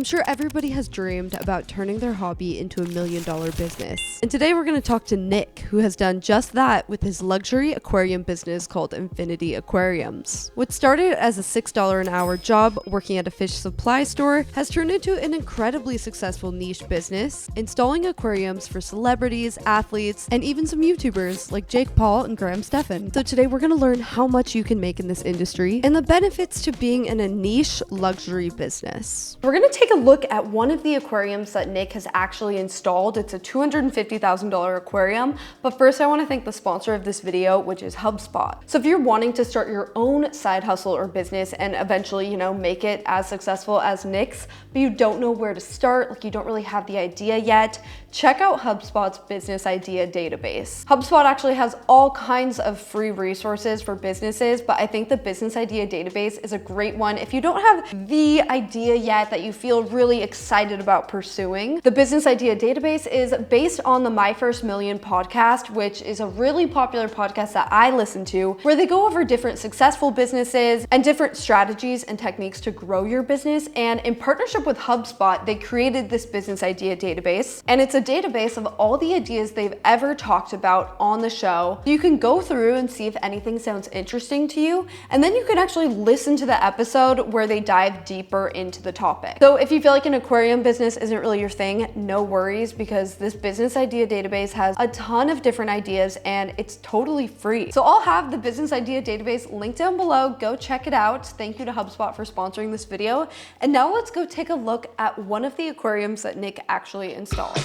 I'm sure everybody has dreamed about turning their hobby into $1 million business. And today we're going to talk to Nick, who has done just that with his luxury aquarium business called Infinity Aquariums. What started as a $6 an hour job working at a fish supply store has turned into an incredibly successful niche business, installing aquariums for celebrities, athletes, and even some YouTubers like Jake Paul and Graham Stephan. So today we're going to learn how much you can make in this industry and the benefits to being in a niche luxury business. We're going to take a look at one of the aquariums that Nick has actually installed. It's a $250,000 aquarium, but first I want to thank the sponsor of this video, which is HubSpot. So if you're wanting to start your own side hustle or business and eventually, make it as successful as Nick's, but you don't know where to start, like you don't really have the idea yet, check out HubSpot's business idea database. HubSpot actually has all kinds of free resources for businesses, but I think the business idea database is a great one if you don't have the idea yet that you feel really excited about pursuing. The business idea database is based on the My First Million podcast, which is a really popular podcast that I listen to, where they go over different successful businesses and different strategies and techniques to grow your business. And in partnership with HubSpot, they created this business idea database, and it's a database of all the ideas they've ever talked about on the show. You can go through and see if anything sounds interesting to you, and then you can actually listen to the episode where they dive deeper into the topic. So if you feel like an aquarium business isn't really your thing, no worries, because this business idea database has a ton of different ideas and it's totally free. So I'll have the business idea database linked down below. Go check it out. Thank you to HubSpot for sponsoring this video. And now let's go take a look at one of the aquariums that Nick actually installed.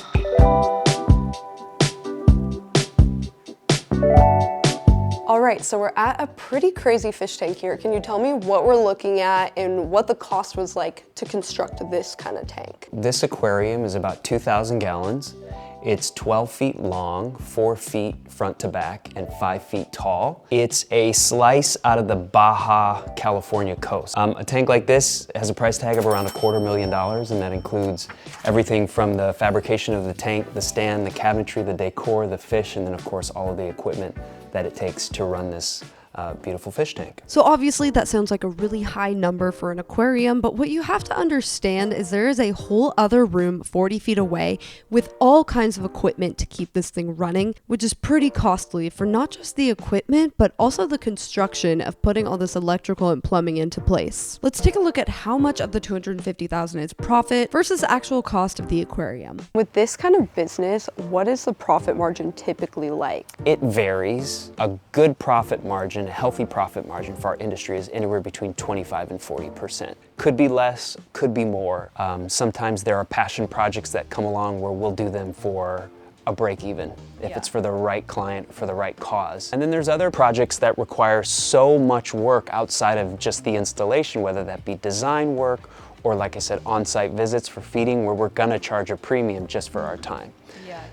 All right, so we're at a pretty crazy fish tank here. Can you tell me what we're looking at and what the cost was like to construct this kind of tank? This aquarium is about 2,000 gallons. It's 12 feet long, 4 feet front to back, and 5 feet tall. It's a slice out of the Baja, California coast. A tank like this has a price tag of around $250,000, and that includes everything from the fabrication of the tank, the stand, the cabinetry, the decor, the fish, and then of course all of the equipment that it takes to run this beautiful fish tank. So obviously that sounds like a really high number for an aquarium, but what you have to understand is there is a whole other room 40 feet away with all kinds of equipment to keep this thing running, which is pretty costly for not just the equipment, but also the construction of putting all this electrical and plumbing into place. Let's take a look at how much of the $250,000 is profit versus the actual cost of the aquarium. With this kind of business, what is the profit margin typically like? It varies. A good profit margin, a healthy profit margin for our industry is anywhere between 25 and 40%. Could be less, could be more. Sometimes there are passion projects that come along where we'll do them for a break even, if it's for the right client, for the right cause. And then there's other projects that require so much work outside of just the installation, whether that be design work or, like I said, on-site visits for feeding, where we're gonna charge a premium just for our time.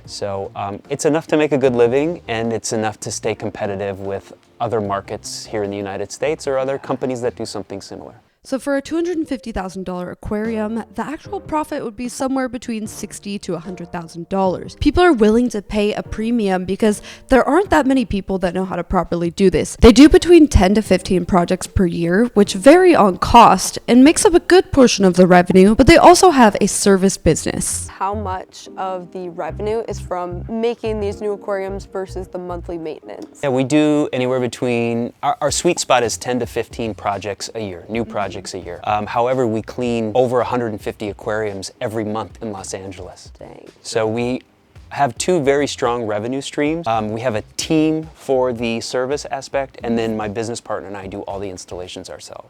So it's enough to make a good living, and it's enough to stay competitive with other markets here in the United States or other companies that do something similar. So for a $250,000 aquarium, the actual profit would be somewhere between $60,000 to $100,000. People are willing to pay a premium because there aren't that many people that know how to properly do this. They do between 10 to 15 projects per year, which vary on cost and makes up a good portion of the revenue, but they also have a service business. How much of the revenue is from making these new aquariums versus the monthly maintenance? Yeah, we do anywhere between, our sweet spot is 10 to 15 projects a year, new projects a year. However, we clean over 150 aquariums every month in Los Angeles. Dang. So we have two very strong revenue streams. We have a team for the service aspect, and then my business partner and I do all the installations ourselves.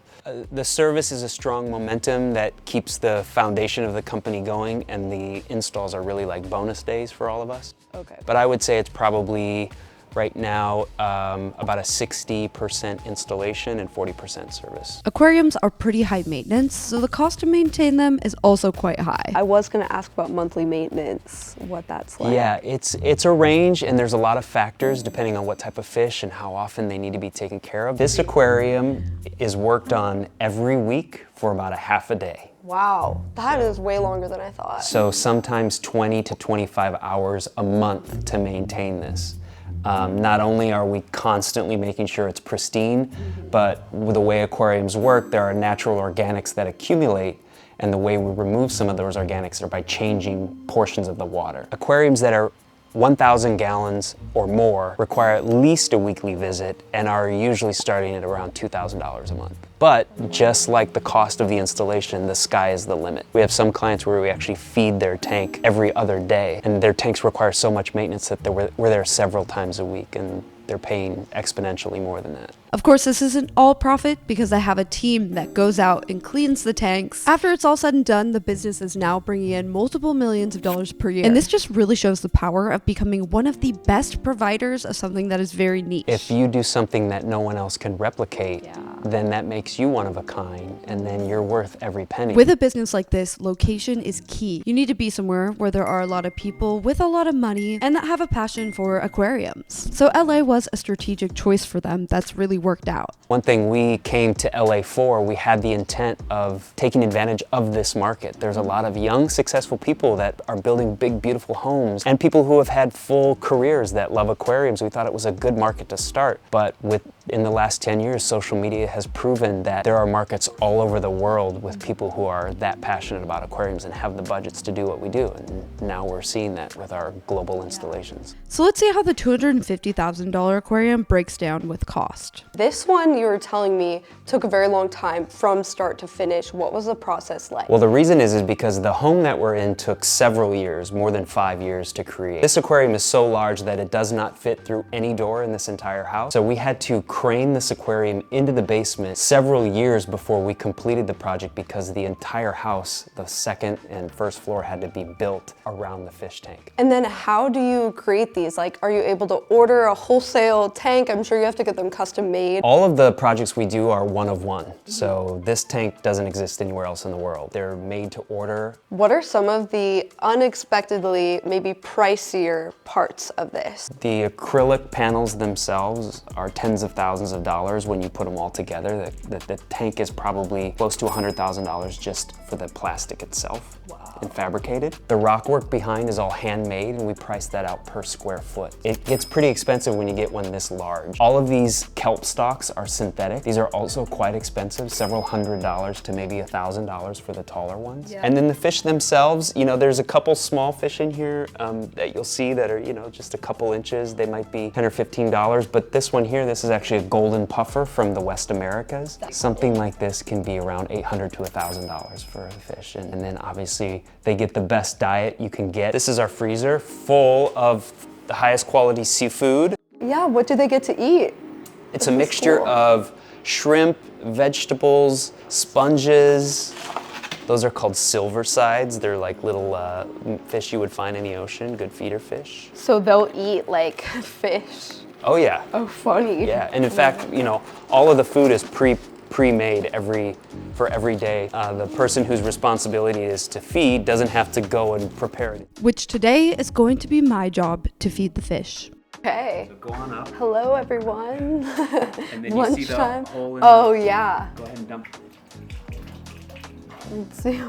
The service is a strong momentum that keeps the foundation of the company going, and the installs are really like bonus days for all of us. Okay. But I would say it's probably right now about a 60% installation and 40% service. Aquariums are pretty high maintenance, so the cost to maintain them is also quite high. I was gonna ask about monthly maintenance, what that's like. Yeah, it's a range, and there's a lot of factors depending on what type of fish and how often they need to be taken care of. This aquarium is worked on every week for about a half a day. Wow, that is way longer than I thought. So sometimes 20 to 25 hours a month to maintain this. Not only are we constantly making sure it's pristine, but with the way aquariums work, there are natural organics that accumulate, And the way we remove some of those organics are by changing portions of the water. Aquariums that are 1,000 gallons or more require at least a weekly visit and are usually starting at around $2,000 a month. But just like the cost of the installation, the sky is the limit. We have some clients where we actually feed their tank every other day, and their tanks require so much maintenance that we're there several times a week, and they're paying exponentially more than that. Of course, this isn't all profit because I have a team that goes out and cleans the tanks. After it's all said and done, the business is now bringing in multiple millions of dollars per year. And this just really shows the power of becoming one of the best providers of something that is very niche. If you do something that no one else can replicate, then that makes you one of a kind, and then you're worth every penny. With a business like this, location is key. You need to be somewhere where there are a lot of people with a lot of money and that have a passion for aquariums. So LA was a strategic choice for them that's really worked out. One thing we came to LA for, we had the intent of taking advantage of this market. There's a lot of young, successful people that are building big, beautiful homes, and people who have had full careers that love aquariums. We thought it was a good market to start, but in the last 10 years, social media has proven that there are markets all over the world with people who are that passionate about aquariums and have the budgets to do what we do. And now we're seeing that with our global installations. So let's see how the $250,000 aquarium breaks down with cost. This one, you were telling me, took a very long time from start to finish. What was the process like? Well, the reason is because the home that we're in took several years, more than 5 years to create. This aquarium is so large that it does not fit through any door in this entire house. So we had to crane this aquarium into the basement several years before we completed the project because the entire house, the second and first floor, had to be built around the fish tank. And then how do you create these? Like, are you able to order a wholesale tank? I'm sure you have to get them custom made. All of the projects we do are one of one. So this tank doesn't exist anywhere else in the world. They're made to order. What are some of the unexpectedly maybe pricier parts of this? The acrylic panels themselves are tens of thousands of dollars when you put them all together. The tank is probably close to $100,000 just for the plastic itself. And fabricated. The rock work behind is all handmade, and we price that out per square foot. It gets pretty expensive when you get one this large. All of these kelp stalks are synthetic. These are also quite expensive, several $100s to maybe $1,000 for the taller ones. And then the fish themselves, you know, there's a couple small fish in here that you'll see that are, you know, just a couple inches. They might be $10 or $15, but this one here, this is actually a golden puffer from the West Americas. Something like this can be around $800 to $1,000 for a fish. And then obviously, they get the best diet you can get. This is our freezer full of the highest quality seafood. Yeah, what do they get to eat? It's a mixture of shrimp, vegetables, sponges. Those are called silver sides. They're like little fish you would find in the ocean, good feeder fish. So they'll eat like fish. Oh yeah. Oh, funny. Yeah, and in fact, you know, all of the food is pre-made for every day. The person whose responsibility is to feed doesn't have to go and prepare it. Which today is going to be my job to feed the fish. Okay. So go on up. Hello, everyone. And then Lunchtime. you see the hole in Oh, yeah. Go ahead and dump. Let's see.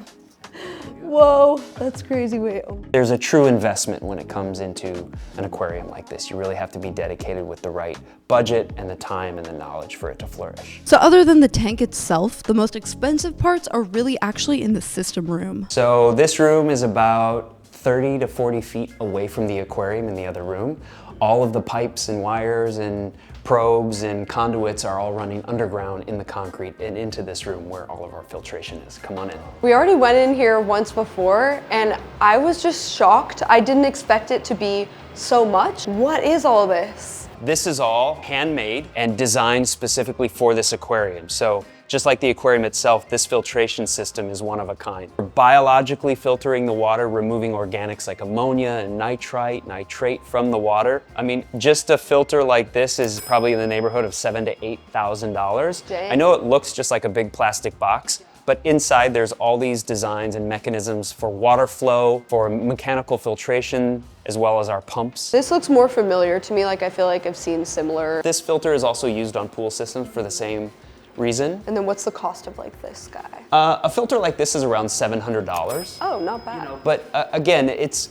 Whoa, that's crazy. Wait. Oh. There's a true investment when it comes into an aquarium like this. You really have to be dedicated with the right budget and the time and the knowledge for it to flourish. So other than the tank itself, the most expensive parts are really actually in the system room. So this room is about 30 to 40 feet away from the aquarium in the other room. All of the pipes and wires and probes and conduits are all running underground in the concrete and into this room where all of our filtration is. Come on in. We already went in here once before and I was just shocked. I didn't expect it to be so much. What is all this? This is all handmade and designed specifically for this aquarium. So just like the aquarium itself, this filtration system is one of a kind. We're biologically filtering the water, removing organics like ammonia and nitrate from the water. I mean, just a filter like this is probably in the neighborhood of $7,000 to $8,000. Dang. I know it looks just like a big plastic box, but inside there's all these designs and mechanisms for water flow, for mechanical filtration, as well as our pumps. This looks more familiar to me, like I feel like I've seen similar. This filter is also used on pool systems for the same reason. And then what's the cost of like this guy? A filter like this is around $700. Oh, not bad. But again, it's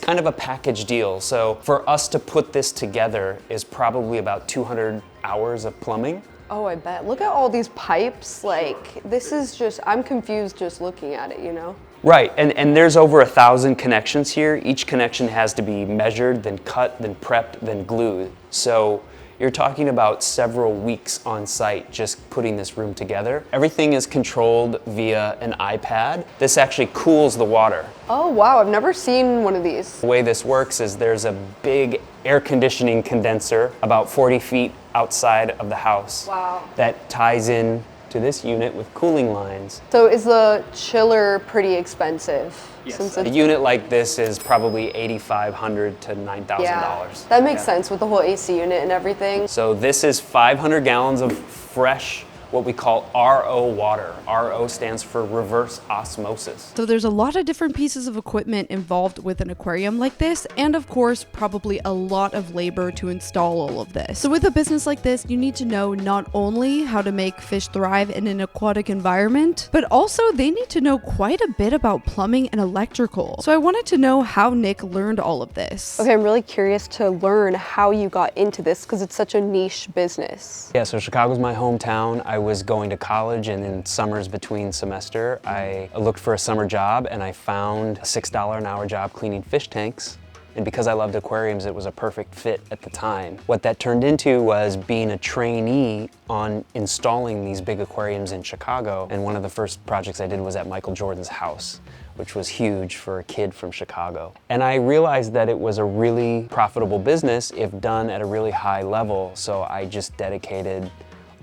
kind of a package deal. So for us to put this together is probably about 200 hours of plumbing. Oh, I bet. Look at all these pipes. Like, this is just, I'm confused just looking at it, you know? Right, and there's over 1,000 connections here. Each connection has to be measured, then cut, then prepped, then glued. So you're talking about several weeks on site just putting this room together. Everything is controlled via an iPad. This actually cools the water. Oh, wow. I've never seen one of these. The way this works is there's a big air conditioning condenser about 40 feet outside of the house. Wow. That ties in to this unit with cooling lines. So is the chiller pretty expensive? Yes. A unit like this is probably $8,500 to $9,000. Yeah, that makes sense with the whole AC unit and everything. So this is 500 gallons of fresh, what we call RO water. RO stands for reverse osmosis. So there's a lot of different pieces of equipment involved with an aquarium like this, and of course, probably a lot of labor to install all of this. So with a business like this, you need to know not only how to make fish thrive in an aquatic environment, but also they need to know quite a bit about plumbing and electrical. So I wanted to know how Nick learned all of this. Okay, I'm really curious to learn how you got into this because it's such a niche business. Yeah, so Chicago's my hometown. I was going to college, and in summers between semester, I looked for a summer job and I found a $6 an hour job cleaning fish tanks. And because I loved aquariums, it was a perfect fit at the time. What that turned into was being a trainee on installing these big aquariums in Chicago. And one of the first projects I did was at Michael Jordan's house, which was huge for a kid from Chicago. And I realized that it was a really profitable business if done at a really high level. So I just dedicated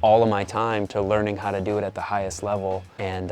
all of my time to learning how to do it at the highest level, and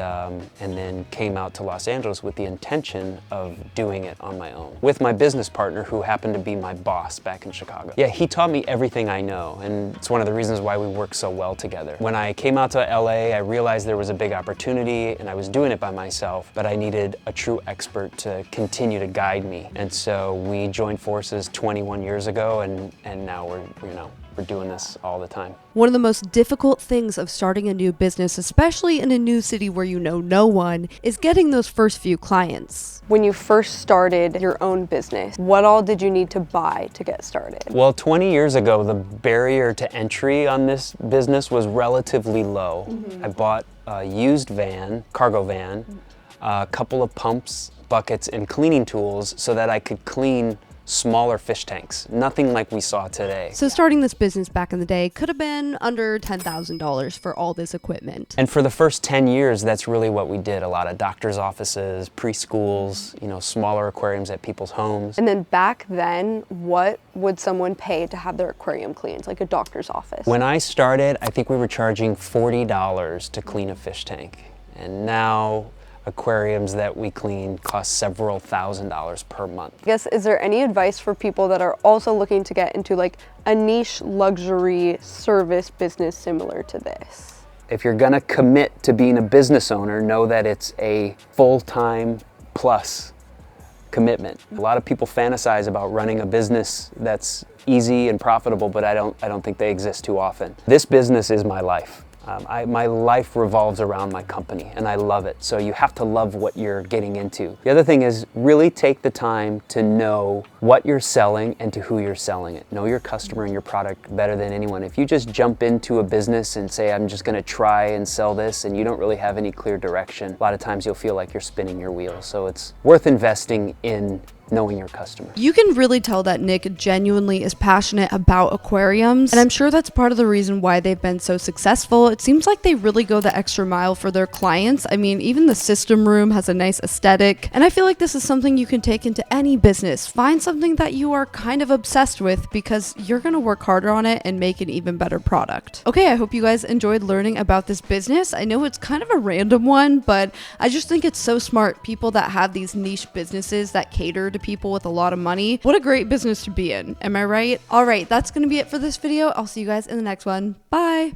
then came out to Los Angeles with the intention of doing it on my own with my business partner, who happened to be my boss back in Chicago. Yeah, he taught me everything I know, and it's one of the reasons why we work so well together. When I came out to LA, I realized there was a big opportunity, and I was doing it by myself, but I needed a true expert to continue to guide me. And so we joined forces 21 years ago, and now we're doing this all the time. One of the most difficult things of starting a new business, especially in a new city where you know no one, is getting those first few clients. When you first started your own business, what all did you need to buy to get started? Well, 20 years ago, the barrier to entry on this business was relatively low. I bought a used van, cargo van, a couple of pumps, buckets, and cleaning tools so that I could clean smaller fish tanks, nothing like we saw today. So starting this business back in the day could have been under $10,000 for all this equipment. And for the first 10 years, that's really what we did. A lot of doctors' offices, preschools, smaller aquariums at people's homes. And then back then, what would someone pay to have their aquarium cleaned, like a doctor's office? When I started, I think we were charging $40 to clean a fish tank. And now aquariums that we clean cost several $1,000s per month. I guess, is there any advice for people that are also looking to get into like a niche luxury service business similar to this? If you're gonna commit to being a business owner, know that it's a full-time plus commitment. A lot of people fantasize about running a business that's easy and profitable, but I don't think they exist too often. This business is my life. My life revolves around my company, and I love it. So you have to love what you're getting into. The other thing is really take the time to know what you're selling and to who you're selling it. Know your customer and your product better than anyone. If you just jump into a business and say, I'm just gonna try and sell this, and you don't really have any clear direction, a lot of times you'll feel like you're spinning your wheels. So it's worth investing in knowing your customer. You can really tell that Nick genuinely is passionate about aquariums, and I'm sure that's part of the reason why they've been so successful. It seems like they really go the extra mile for their clients. I mean, even the system room has a nice aesthetic, and I feel like this is something you can take into any business. Find something that you are kind of obsessed with, because you're gonna work harder on it and make an even better product. Okay, I hope you guys enjoyed learning about this business. I know it's kind of a random one, but I just think it's so smart. People that have these niche businesses that cater to people with a lot of money. What a great business to be in. Am I right? All right, that's going to be it for this video. I'll see you guys in the next one. Bye.